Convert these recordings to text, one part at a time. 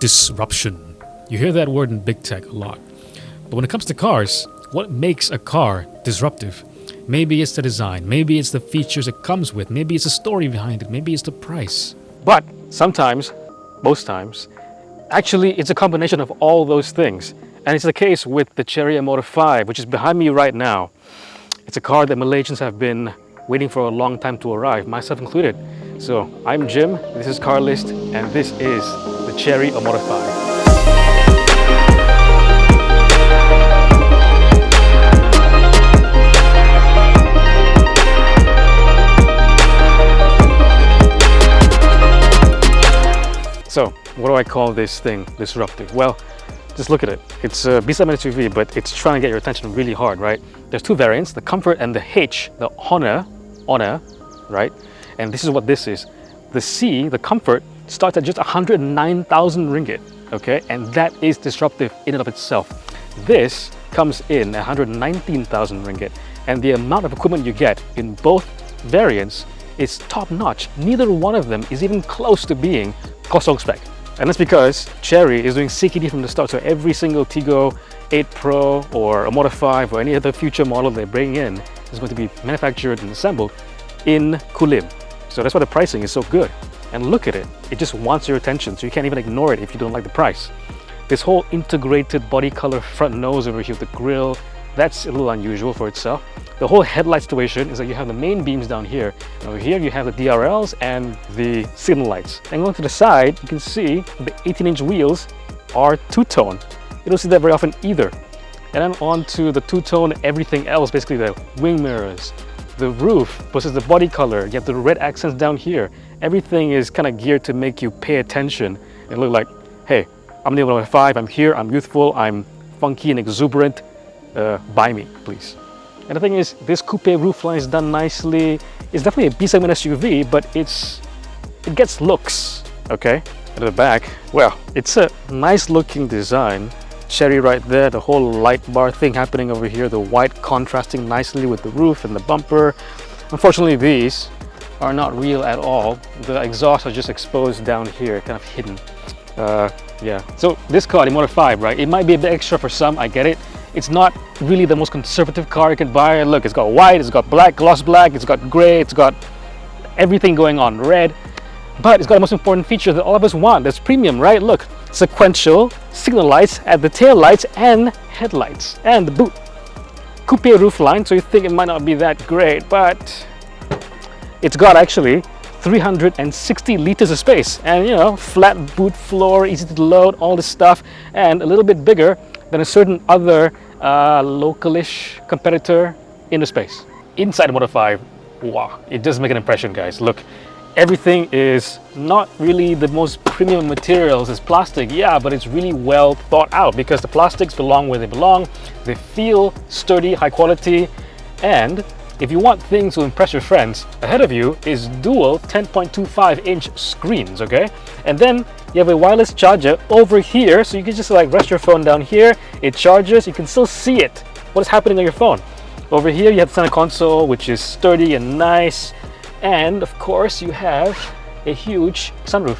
disruption. You hear that word in big tech a lot. But when it comes to cars, what makes a car disruptive? Maybe it's the design, maybe it's the features it comes with, maybe it's the story behind it, maybe it's the price. But sometimes, most times, actually it's a combination of all those things. And it's the case with the Chery Omoda 5, which is behind me right now. It's a car that Malaysians have been waiting for a long time to arrive, myself included. So I'm Jim, this is Carlist, and this is the Chery Omoda 5. So, what do I call this thing disruptive? Well, just look at it. It's a B7 SUV, but it's trying to get your attention really hard, right? There's two variants, the Comfort and the H, the Honor, right? And this is what this is. The C, the Comfort, starts at just 109,000 ringgit, okay? And that is disruptive in and of itself. This comes in at 119,000 ringgit. And the amount of equipment you get in both variants is top-notch. Neither one of them is even close to being kosong spec. And that's because Chery is doing CKD from the start. So every single Tigo 8 Pro or Omoda 5 or any other future model they bring in is going to be manufactured and assembled in Kulim. So that's why the pricing is so good. And look at it, it just wants your attention, so you can't even ignore it if you don't like the price. This whole integrated body color front nose over here with the grille, that's a little unusual for itself. The whole headlight situation is that you have the main beams down here. And over here you have the DRLs and the signal lights. And going to the side, you can see the 18-inch wheels are two-tone. You don't see that very often either. And then on to the two-tone everything else, basically the wing mirrors, the roof versus the body color. You have the red accents down here. Everything is kind of geared to make you pay attention and look like, hey, I'm the Omoda 5, I'm here, I'm youthful, I'm funky and exuberant. Buy me, please. And the thing is, this coupe roofline is done nicely. It's definitely a B7 SUV, but it gets looks, okay? At the back, well, it's a nice looking design. Chery right there, the whole light bar thing happening over here, the white contrasting nicely with the roof and the bumper. Unfortunately, these are not real at all. The exhausts are just exposed down here, kind of hidden. Yeah, so this car, the Omoda 5, right? It might be a bit extra for some, I get it. It's not really the most conservative car you can buy. Look, it's got white, it's got black, gloss black, it's got gray, it's got everything going on, red. But it's got the most important feature that all of us want. That's premium, right? Look, sequential signal lights at the tail lights and headlights and the boot. Coupe roofline, so you think it might not be that great, but it's got actually 360 liters of space. And you know, flat boot floor, easy to load, all this stuff, and a little bit bigger than a certain other localish competitor in the space. Inside the Omoda 5, wow, it does make an impression, guys. Look, everything is not really the most premium materials. It's plastic, yeah, but it's really well thought out because the plastics belong where they belong. They feel sturdy, high quality, and if you want things to impress your friends, ahead of you is dual 10.25-inch screens, okay? And then you have a wireless charger over here, so you can just like rest your phone down here, it charges, you can still see it, what is happening on your phone. Over here you have the center console, which is sturdy and nice, and of course you have a huge sunroof.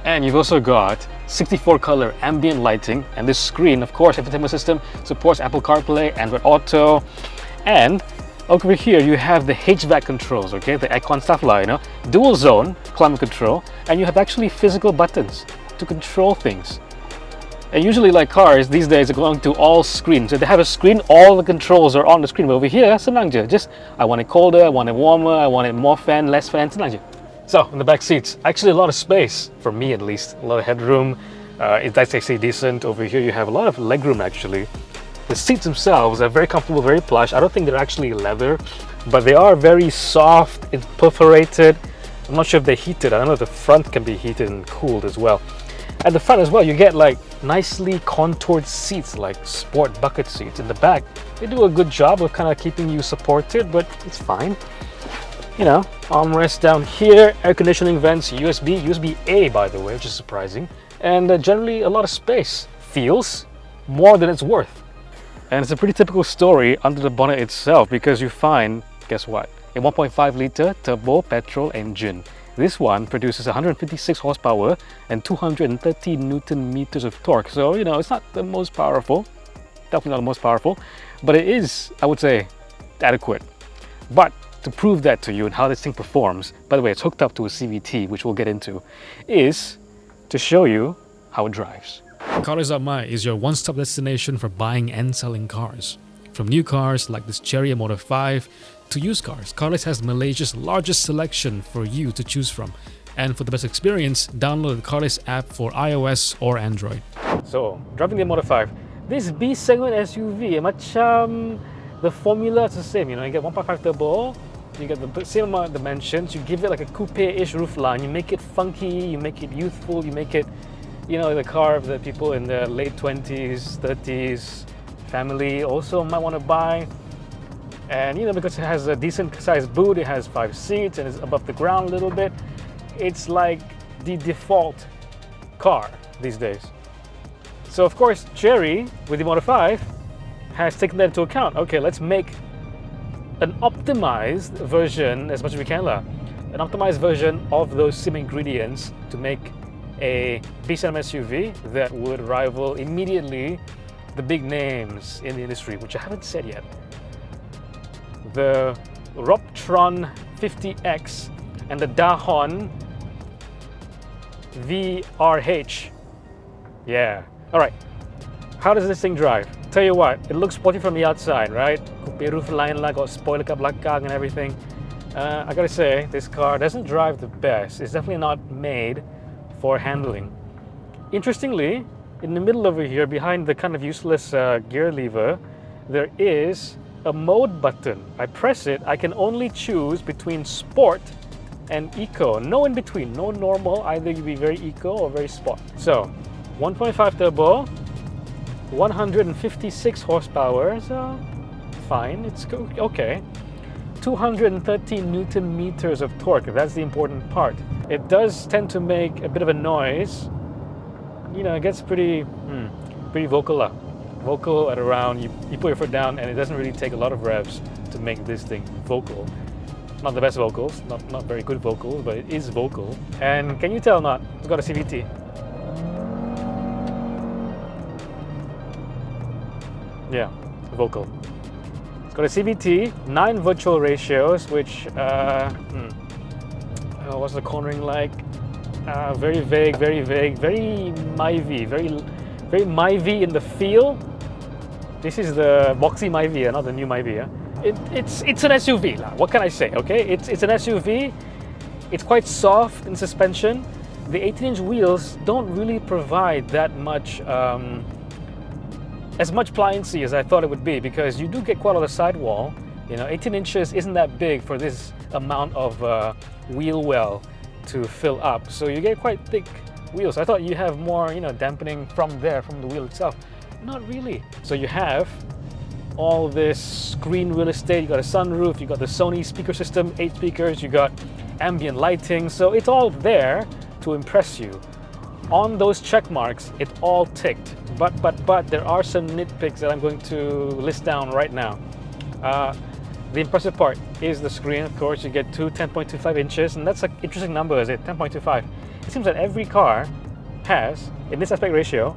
And you've also got 64 color ambient lighting, and this screen, of course, infotainment system supports Apple CarPlay, Android Auto, and over here you have the HVAC controls, okay, the aircon stuff like, you know, dual zone climate control, and you have actually physical buttons to control things. And usually, like cars these days, are going to all screens. So they have a screen, all the controls are on the screen. But over here, senang je. Just I want it colder, I want it warmer, I want it more fan, less fan, senang je. So in the back seats, actually a lot of space for me at least, a lot of headroom. That's actually decent. Over here you have a lot of legroom actually. The seats themselves are very comfortable, very plush. I don't think they're actually leather, but they are very soft, it's perforated. I'm not sure if they're heated. I don't know if the front can be heated and cooled as well. At the front as well, you get like nicely contoured seats, like sport bucket seats. In the back, they do a good job of kind of keeping you supported, but it's fine. You know, armrest down here, air conditioning vents, USB-A by the way, which is surprising. And generally a lot of space. Feels more than it's worth. And it's a pretty typical story under the bonnet itself because you find, guess what? A 1.5 liter turbo petrol engine. This one produces 156 horsepower and 230 Newton meters of torque. So, you know, it's not the most powerful, definitely not the most powerful, but it is, I would say, adequate. But to prove that to you and how this thing performs, by the way, it's hooked up to a CVT, which we'll get into, is to show you how it drives. Carlist.my is your one-stop destination for buying and selling cars. From new cars like this Chery Omoda 5 to used cars, Carlist has Malaysia's largest selection for you to choose from. And for the best experience, download the Carlist app for iOS or Android. So, driving the Omoda 5, this B-segment SUV, macam the formula is the same, you know, you get 1.5 turbo, you get the same amount of dimensions, you give it like a coupe-ish roofline, you make it funky, you make it youthful, you make it, you know, the car that people in their late 20s, 30s, family also might want to buy. And you know, because it has a decent sized boot, it has 5 seats and it's above the ground a little bit, it's like the default car these days. So of course, Chery with the Omoda 5 has taken that into account. Okay, let's make an optimized version as much as we can, an optimized version of those same ingredients to make a B-segment SUV that would rival immediately the big names in the industry, which I haven't said yet. The Proton 50X and the Dahon VRH. Yeah. All right. How does this thing drive? Tell you what, it looks sporty from the outside, right? Coupe roofline, got spoiler kat belakang and everything. I gotta say, this car doesn't drive the best. It's definitely not made for handling. Interestingly, in the middle over here, behind the kind of useless gear lever, there is a mode button. I press it, I can only choose between sport and eco. No in between, no normal. Either you be very eco or very sport. So, 1.5 turbo, 156 horsepower, so fine, it's okay. 213 Newton meters of torque, that's the important part. It does tend to make a bit of a noise. You know, it gets pretty vocal. Vocal at around, you put your foot down and it doesn't really take a lot of revs to make this thing vocal. Not the best vocals, not very good vocals, but it is vocal. And can you tell not? It's got a CVT. Yeah, vocal. It's got a CVT, 9 virtual ratios, which, what's the cornering like? Very vague, very Myvi, very Myvi in the feel. This is the boxy Myvi, not the new Myvi. It's an SUV, what can I say, okay? It's an SUV, it's quite soft in suspension. The 18-inch wheels don't really provide that much, as much pliancy as I thought it would be, because you do get quite a lot of sidewall. You know, 18 inches isn't that big for this amount of wheel well to fill up. So you get quite thick wheels. I thought you have more, you know, dampening from the wheel itself. Not really. So you have all this screen real estate. You got a sunroof, you got the Sony speaker system, 8 speakers, you got ambient lighting. So it's all there to impress you. On those check marks, it all ticked. But there are some nitpicks that I'm going to list down right now. The impressive part is the screen. Of course, you get two 10.25 inches, and that's an interesting number, is it? 10.25. It seems that every car has, in this aspect ratio,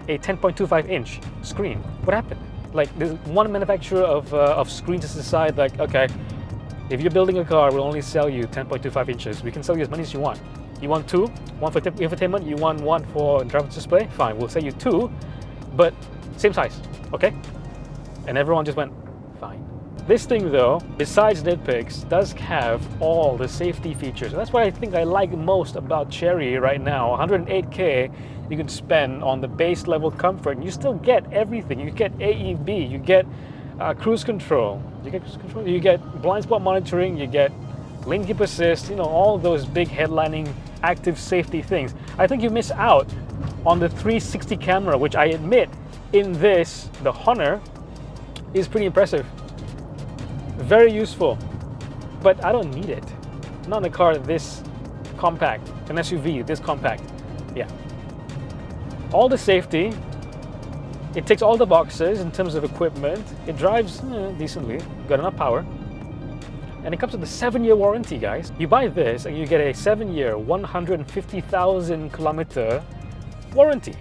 a 10.25 inch screen. What happened? Like, there's one manufacturer of screens just decide, like, okay, if you're building a car, we'll only sell you 10.25 inches. We can sell you as many as you want. You want 2, one for infotainment, you want 1 for driver's display? Fine, we'll sell you 2, but same size, okay? And everyone just went, fine. This thing though, besides nitpicks, does have all the safety features. And that's what I think I like most about Chery right now. 108K you can spend on the base level comfort, and you still get everything. You get AEB, you get cruise control, you get blind spot monitoring, you get lane keep assist, you know, all those big headlining active safety things. I think you miss out on the 360 camera, which I admit in this, the Honor, is pretty impressive. Very useful, but I don't need it. Not in a car this compact, an SUV this compact. Yeah. All the safety, it ticks all the boxes in terms of equipment. It drives decently, got enough power. And it comes with a 7-year warranty, guys. You buy this and you get a 7-year, 150,000 kilometer warranty.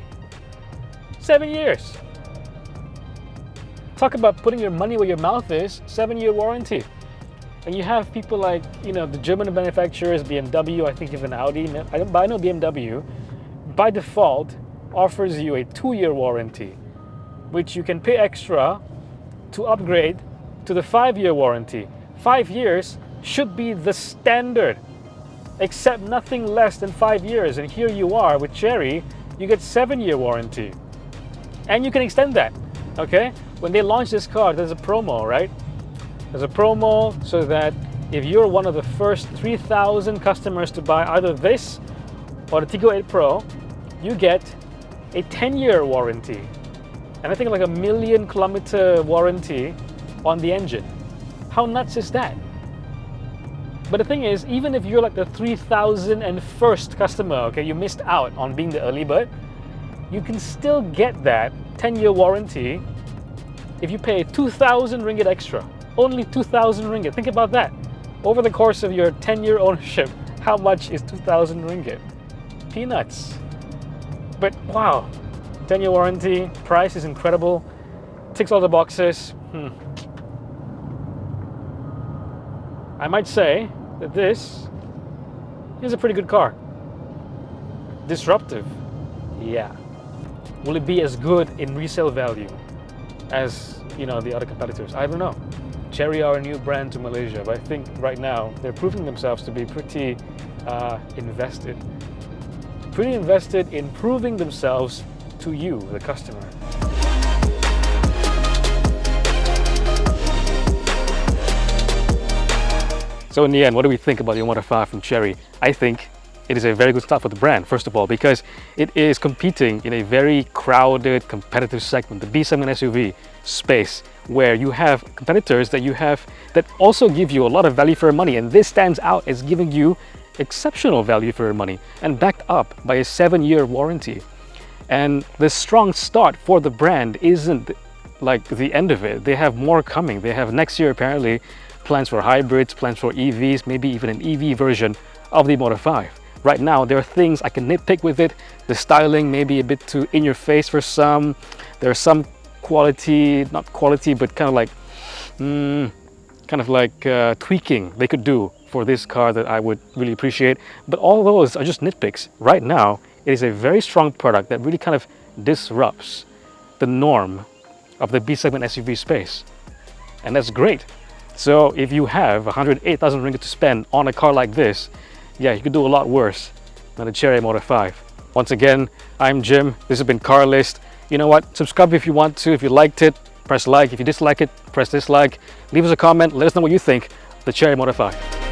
7 years. Talk about putting your money where your mouth is. 7-year warranty. And you have people like, you know, the German manufacturers, BMW, I think even Audi, but I know BMW, by default, offers you a 2-year warranty, which you can pay extra to upgrade to the 5-year warranty. 5 years should be the standard. Accept nothing less than 5 years. And here you are with Chery, you get 7-year warranty. And you can extend that, okay? When they launch this car, there's a promo, right? There's a promo so that if you're one of the first 3,000 customers to buy either this or the Tiggo 8 Pro, you get a 10-year warranty. And I think like a 1,000,000 kilometer warranty on the engine. How nuts is that? But the thing is, even if you're like the 3,001st customer, okay, you missed out on being the early bird, you can still get that 10-year warranty if you pay 2,000 ringgit extra. Only 2,000 ringgit. Think about that. Over the course of your 10-year ownership, how much is 2,000 ringgit? Peanuts. But wow, 10-year warranty, price is incredible, ticks all the boxes. I might say that this is a pretty good car. Disruptive, yeah. Will it be as good in resale value as, you know, the other competitors? I don't know. Chery are a new brand to Malaysia, but I think right now they're proving themselves to be pretty invested. Pretty invested in proving themselves to you, the customer. So in the end, what do we think about the Omoda 5 from Chery? I think it is a very good start for the brand, first of all, because it is competing in a very crowded, competitive segment, the B7 SUV space, where you have competitors that also give you a lot of value for your money, and this stands out as giving you exceptional value for your money and backed up by a 7-year warranty. And the strong start for the brand isn't like the end of it. They have more coming. They have next year apparently plans for hybrids, plans for EVs, maybe even an EV version of the Omoda 5. Right now, there are things I can nitpick with it. The styling may be a bit too in your face for some. There's some quality, not quality, but kind of like tweaking they could do for this car that I would really appreciate. But all those are just nitpicks. Right now, it is a very strong product that really kind of disrupts the norm of the B segment SUV space. And that's great. So if you have 108,000 ringgit to spend on a car like this, yeah, you could do a lot worse than the Chery Omoda 5. Once again, I'm Jim. This has been Carlist. You know what? Subscribe if you want to. If you liked it, press like. If you dislike it, press dislike. Leave us a comment. Let us know what you think of the Chery Omoda 5.